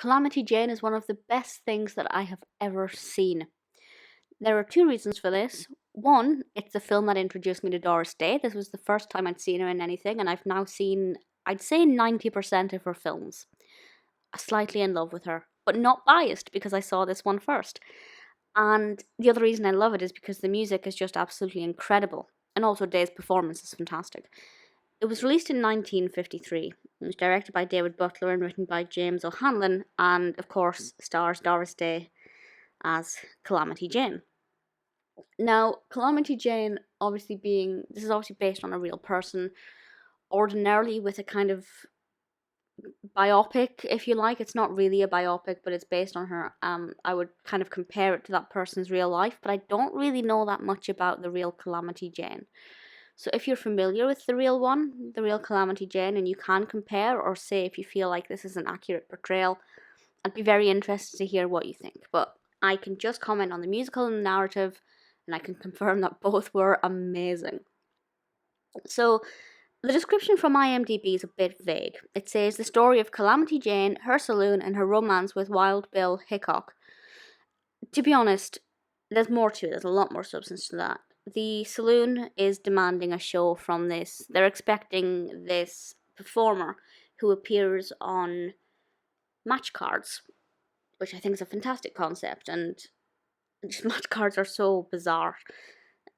Calamity Jane is one of the best things that I have ever seen. There are two reasons for this. One, it's the film that introduced me to Doris Day. This was the first time I'd seen her in anything, and I've now seen, I'd say, 90% of her films. I'm slightly in love with her, but not biased because I saw this one first. And the other reason I love it is because the music is just absolutely incredible, and also Day's performance is fantastic. It was released in 1953. It was directed by David Butler and written by James O'Hanlon, and of course stars Doris Day as Calamity Jane. Now, Calamity Jane, this is obviously based on a real person, ordinarily with a kind of biopic, if you like. It's not really a biopic, but it's based on her. I would kind of compare it to that person's real life, but I don't really know that much about the real Calamity Jane. So if you're familiar with the real one, the real Calamity Jane, and you can compare or say if you feel like this is an accurate portrayal, I'd be very interested to hear what you think. But I can just comment on the musical and the narrative, and I can confirm that both were amazing. So the description from IMDb is a bit vague. It says the story of Calamity Jane, her saloon, and her romance with Wild Bill Hickok. To be honest, there's more to it. There's a lot more substance to that. The saloon is demanding a show from this. They're expecting this performer who appears on match cards, which I think is a fantastic concept, and match cards are so bizarre.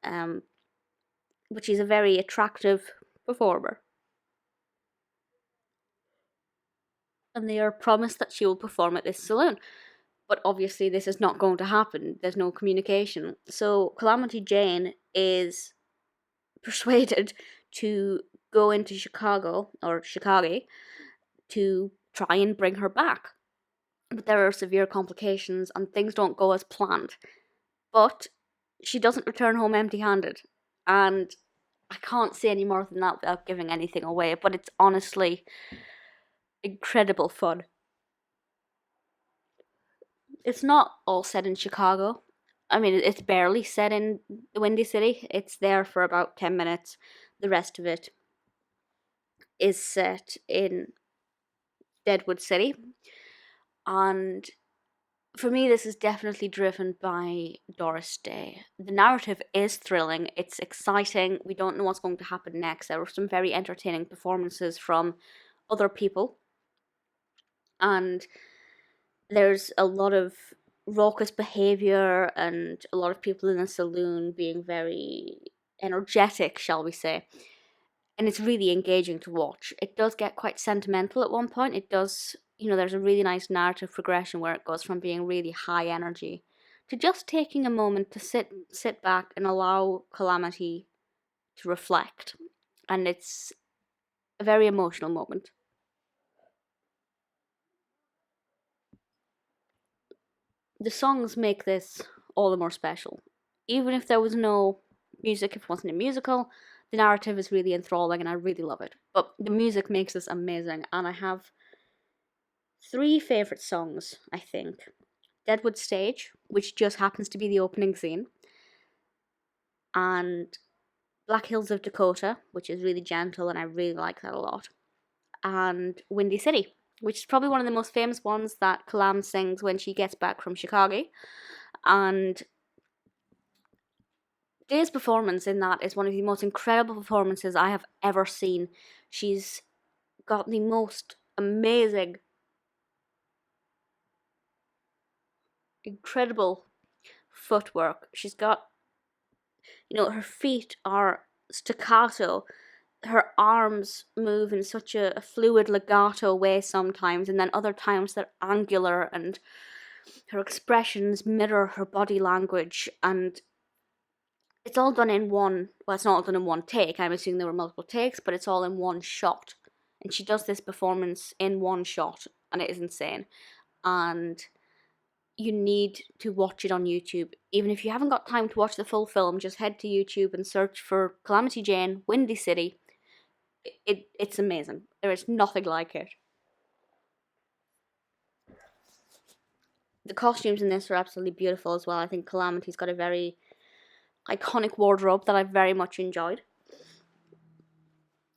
But she's a very attractive performer. And they are promised that she will perform at this saloon. But obviously this is not going to happen. There's no communication. So Calamity Jane is persuaded to go into Chicago to try and bring her back. But there are severe complications and things don't go as planned. But she doesn't return home empty-handed. And I can't say any more than that without giving anything away, but it's honestly incredible fun. It's not all set in Chicago. I mean, it's barely set in the Windy City. It's there for about 10 minutes. The rest of it is set in Deadwood City. And for me, this is definitely driven by Doris Day. The narrative is thrilling. It's exciting. We don't know what's going to happen next. There were some very entertaining performances from other people. And there's a lot of raucous behaviour and a lot of people in the saloon being very energetic, shall we say. And it's really engaging to watch. It does get quite sentimental at one point. It does, there's a really nice narrative progression where it goes from being really high energy to just taking a moment to sit back and allow Calamity to reflect. And it's a very emotional moment. The songs make this all the more special. Even if there was no music, if it wasn't a musical, the narrative is really enthralling and I really love it. But the music makes this amazing, and I have 3 favourite songs, I think. Deadwood Stage, which just happens to be the opening scene, and Black Hills of Dakota, which is really gentle and I really like that a lot, and Windy City, which is probably one of the most famous ones that Calam sings when she gets back from Chicago. And Day's performance in that is one of the most incredible performances I have ever seen. She's got the most amazing, incredible footwork. She's got, her feet are staccato. Her arms move in such a fluid legato way sometimes, and then other times they're angular, and her expressions mirror her body language, and it's all done in one, well, it's not all done in one take. I'm assuming there were multiple takes, but it's all in one shot. And she does this performance in one shot, and it is insane. And you need to watch it on YouTube. Even if you haven't got time to watch the full film, just head to YouTube and search for Calamity Jane, Windy City. It's amazing. There is nothing like it. The costumes in this are absolutely beautiful as well. I think Calamity's got a very iconic wardrobe that I've very much enjoyed.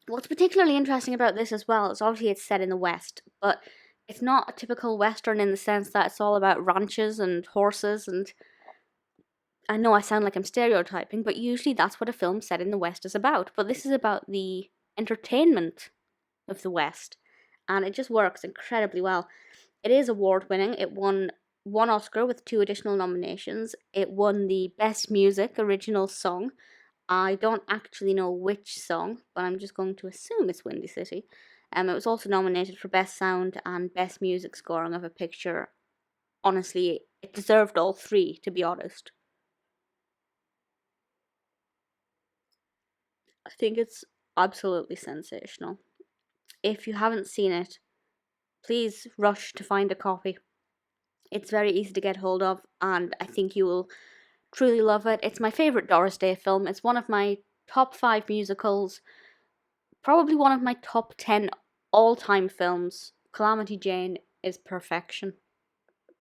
What's particularly interesting about this as well is obviously it's set in the West, but It's not a typical Western in the sense that it's all about ranches and horses, and I know I sound like I'm stereotyping, but usually that's what a film set in the West is about. But this is about the entertainment of the West, and it just works incredibly well. It is award winning. It won one Oscar with two additional nominations. It won the Best Music Original Song. I don't actually know which song, but I'm just going to assume it's Windy City. It was also nominated for Best Sound and Best Music Scoring of a Picture. Honestly, it deserved all three, to be honest. I think it's absolutely sensational. If you haven't seen it, please rush to find a copy. It's very easy to get hold of, and I think you will truly love it. It's my favourite Doris Day film. It's one of my top 5 musicals, probably one of my top 10 all time films. Calamity Jane is perfection.